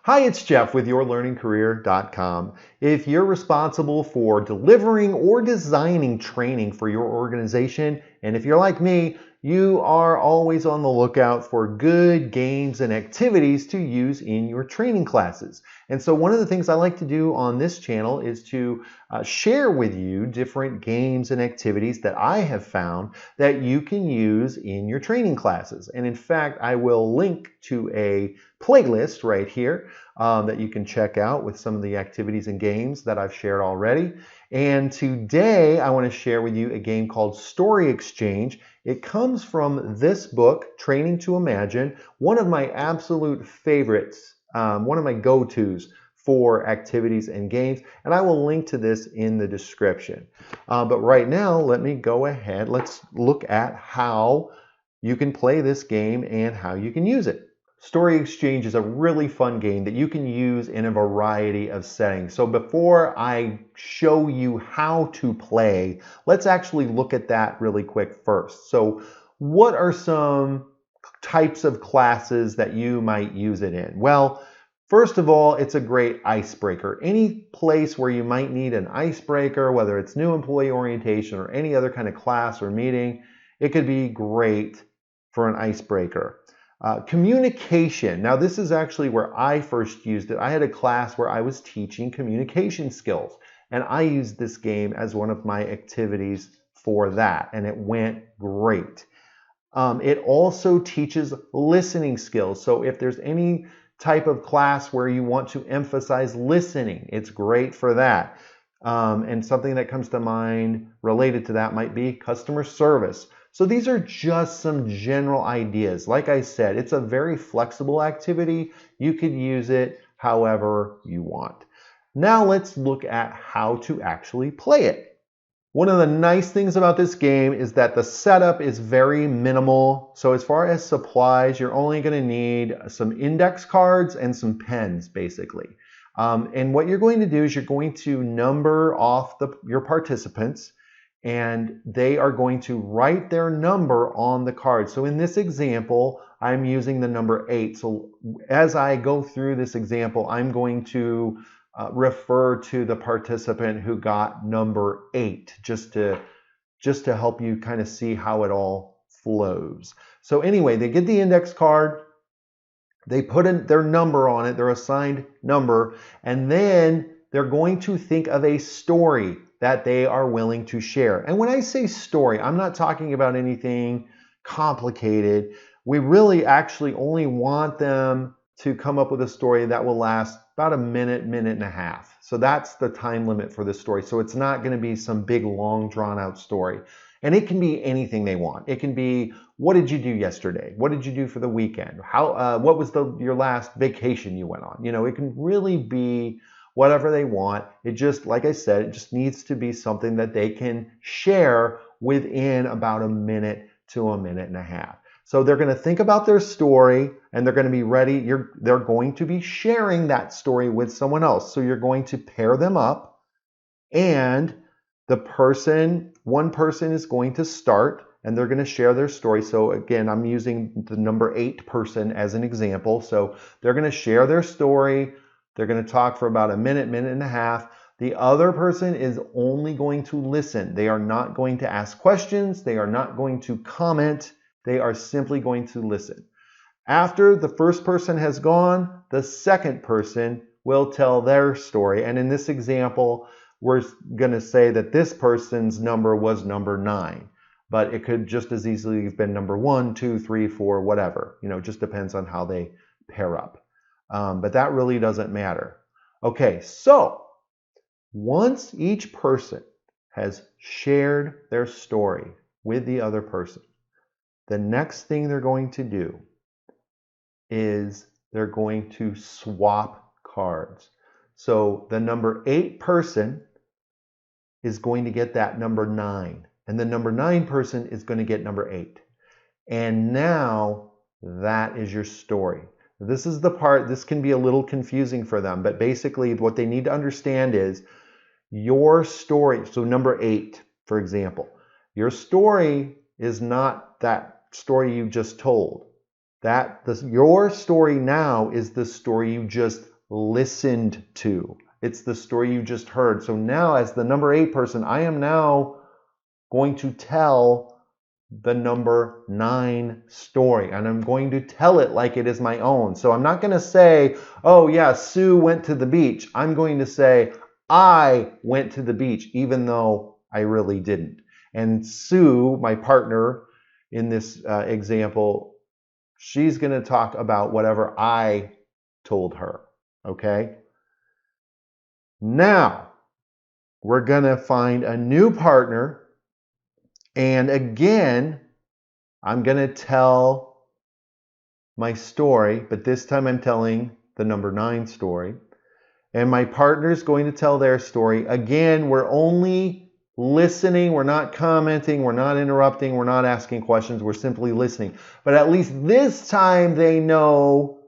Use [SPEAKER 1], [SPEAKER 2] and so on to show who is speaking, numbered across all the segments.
[SPEAKER 1] Hi, it's Jeff with yourlearningcareer.com. If you're responsible for delivering or designing training for your organization, and if you're like me, you are always on the lookout for good games and activities to use in your training classes. And so one of the things I like to do on this channel is to share with you different games and activities that I have found that you can use in your training classes. And in fact, I will link to a playlist right here that you can check out with some of the activities and games that I've shared already. And today I want to share with you a game called Story Exchange. It comes from this book, Training to Imagine, one of my absolute favorites, one of my go-tos for activities and games, and I will link to this in the description. But right now, let me go ahead. Let's look at how you can play this game and how you can use it. Story Exchange is a really fun game that you can use in a variety of settings. So before I show you how to play, let's actually look at that really quick first. So what are some types of classes that you might use it in? Well, first of all, it's a great icebreaker. Any place where you might need an icebreaker, whether it's new employee orientation or any other kind of class or meeting, it could be great for an icebreaker. Communication. Now, this is actually where I first used it. I had a class where I was teaching communication skills, and I used this game as one of my activities for that, and it went great. It also teaches listening skills. So if there's any type of class where you want to emphasize listening, it's great for that. And something that comes to mind related to that might be customer service. So these are just some general ideas. Like I said, it's a very flexible activity. You could use it however you want. Now let's look at how to actually play it. One of the nice things about this game is that the setup is very minimal. So as far as supplies, you're only going to need some index cards and some pens, basically. And what you're going to do is you're going to number off your participants, and they are going to write their number on the card. So in this example, I'm using the number 8. So as I go through this example, I'm going to refer to the participant who got number 8, just to help you kind of see how it all flows. So anyway, they get the index card, they put in their number on it, their assigned number, and then they're going to think of a story that they are willing to share. And when I say story, I'm not talking about anything complicated. We really actually only want them to come up with a story that will last about a minute, minute and a half. So that's the time limit for this story. So it's not going to be some big, long, drawn out story. And it can be anything they want. It can be, what did you do yesterday? What did you do for the weekend? What was your last vacation you went on? You know, it can really be whatever they want. It just, like I said, it just needs to be something that they can share within about a minute to a minute and a half. So they're going to think about their story, and they're going to be ready. They're going to be sharing that story with someone else. So you're going to pair them up, and one person is going to start, and they're going to share their story. So again, I'm using the number 8 person as an example. So they're going to share their story. They're going to talk for about a minute, minute and a half. The other person is only going to listen. They are not going to ask questions. They are not going to comment. They are simply going to listen. After the first person has gone, the second person will tell their story. And in this example, we're going to say that this person's number was number 9. But it could just as easily have been number 1, 2, 3, 4, whatever. You know, it just depends on how they pair up. But that really doesn't matter. Okay, so once each person has shared their story with the other person, the next thing they're going to do is they're going to swap cards. So the number 8 person is going to get that number 9, and the number 9 person is going to get number 8. And now that is your story. This is the part, this can be a little confusing for them, but basically what they need to understand is your story. So number 8, for example, your story is not that story you just told. Your story now is the story you just listened to. It's the story you just heard. So now, as the number 8 person, I am now going to tell the number 9 story, and I'm going to tell it like it is my own. So I'm not going to say, oh yeah, Sue went to the beach. I'm going to say, I went to the beach, even though I really didn't. And Sue, my partner in this example, she's going to talk about whatever I told her. Okay? Now, we're going to find a new partner. And again, I'm going to tell my story, but this time I'm telling the number 9 story. And my partner's going to tell their story. Again, we're only listening. We're not commenting. We're not interrupting. We're not asking questions. We're simply listening. But at least this time they know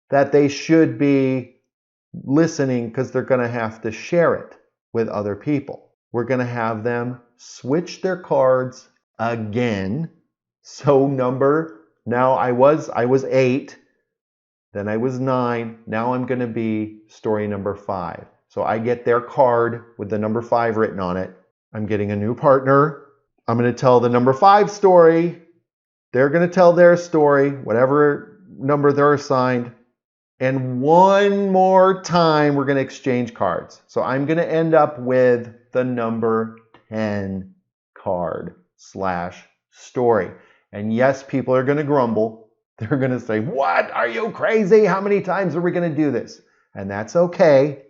[SPEAKER 1] that they should be listening because they're going to have to share it with other people. We're going to have them switch their cards again. So now I was 8, then I was 9, now I'm going to be story number 5. So I get their card with the number 5 written on it. I'm getting a new partner. I'm going to tell the number 5 story. They're going to tell their story, whatever number they're assigned. And one more time, we're going to exchange cards. So I'm going to end up with the number 10 card / story. And yes, people are going to grumble. They're going to say, what? Are you crazy? How many times are we going to do this? And that's okay.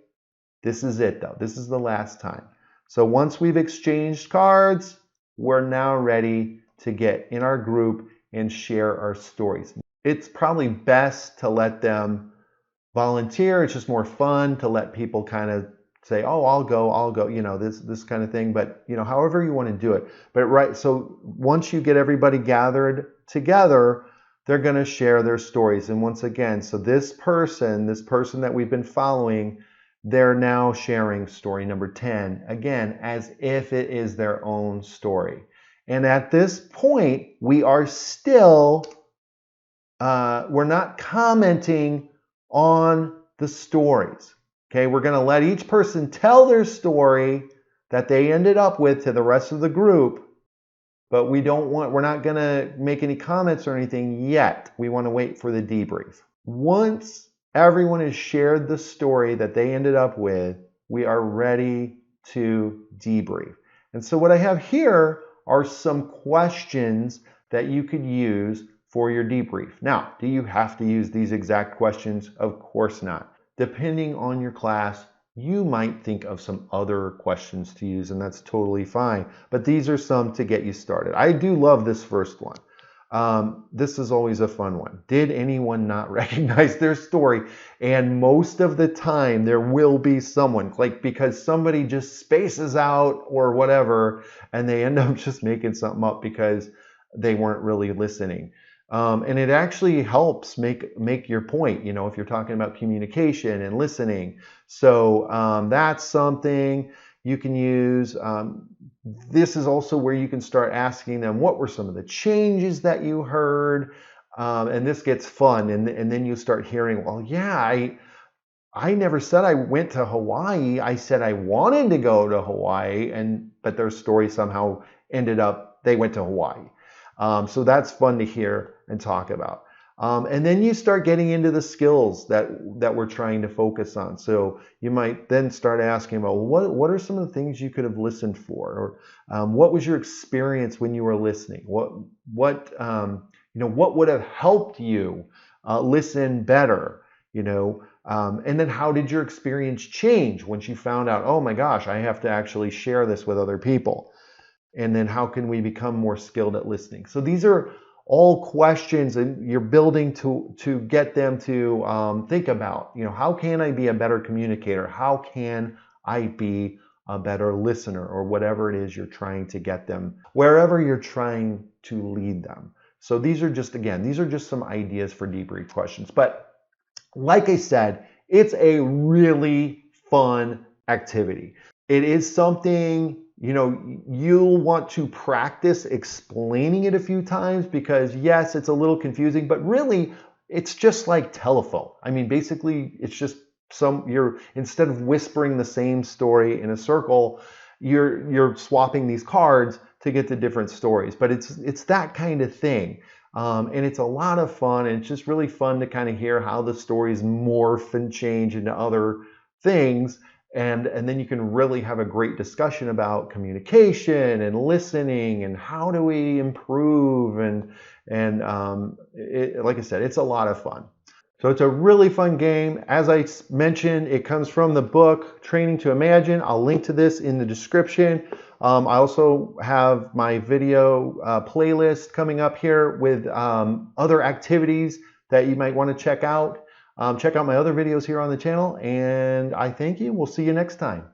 [SPEAKER 1] This is it, though. This is the last time. So once we've exchanged cards, we're now ready to get in our group and share our stories. It's probably best to let them volunteer. It's just more fun to let people kind of say, oh, I'll go, you know, this kind of thing. But, you know, however you want to do it. But right, so once you get everybody gathered together, they're going to share their stories. And once again, so this person that we've been following, they're now sharing story number 10, again, as if it is their own story. And at this point, we are still, we're not commenting on the stories. Okay, we're going to let each person tell their story that they ended up with to the rest of the group, but we're not going to make any comments or anything yet. We want to wait for the debrief. Once everyone has shared the story that they ended up with, we are ready to debrief. And so what I have here are some questions that you could use for your debrief. Now, do you have to use these exact questions? Of course not. Depending on your class, you might think of some other questions to use, and that's totally fine. But these are some to get you started. I do love this first one. This is always a fun one. Did anyone not recognize their story? And most of the time, there will be someone, like because somebody just spaces out or whatever, and they end up just making something up because they weren't really listening. And it actually helps make your point, you know, if you're talking about communication and listening. So that's something you can use. This is also where you can start asking them, what were some of the changes that you heard? And this gets fun. And then you start hearing, well, yeah, I never said I went to Hawaii. I said I wanted to go to Hawaii, but their story somehow ended up, they went to Hawaii. So that's fun to hear and talk about. And then you start getting into the skills that we're trying to focus on. So you might then start asking about, well, what are some of the things you could have listened for? Or what was your experience when you were listening? What would have helped you listen better? You know, and then how did your experience change once you found out, oh my gosh, I have to actually share this with other people? And then how can we become more skilled at listening? So these are all questions and you're building to get them to think about, you know, how can I be a better communicator? How can I be a better listener, or whatever it is you're trying to get them, wherever you're trying to lead them. So these are just some ideas for debrief questions. But like I said, it's a really fun activity. It is something you'll want to practice explaining it a few times, because yes, it's a little confusing, but really it's just like telephone. I mean, basically it's just instead of whispering the same story in a circle, you're swapping these cards to get to different stories. But it's that kind of thing. And it's a lot of fun, and it's just really fun to kind of hear how the stories morph and change into other things. And then you can really have a great discussion about communication and listening and how do we improve. Like I said, it's a lot of fun. So it's a really fun game. As I mentioned, it comes from the book Training to Imagine. I'll link to this in the description. I also have my video playlist coming up here with other activities that you might want to check out. Check out my other videos here on the channel, and I thank you. We'll see you next time.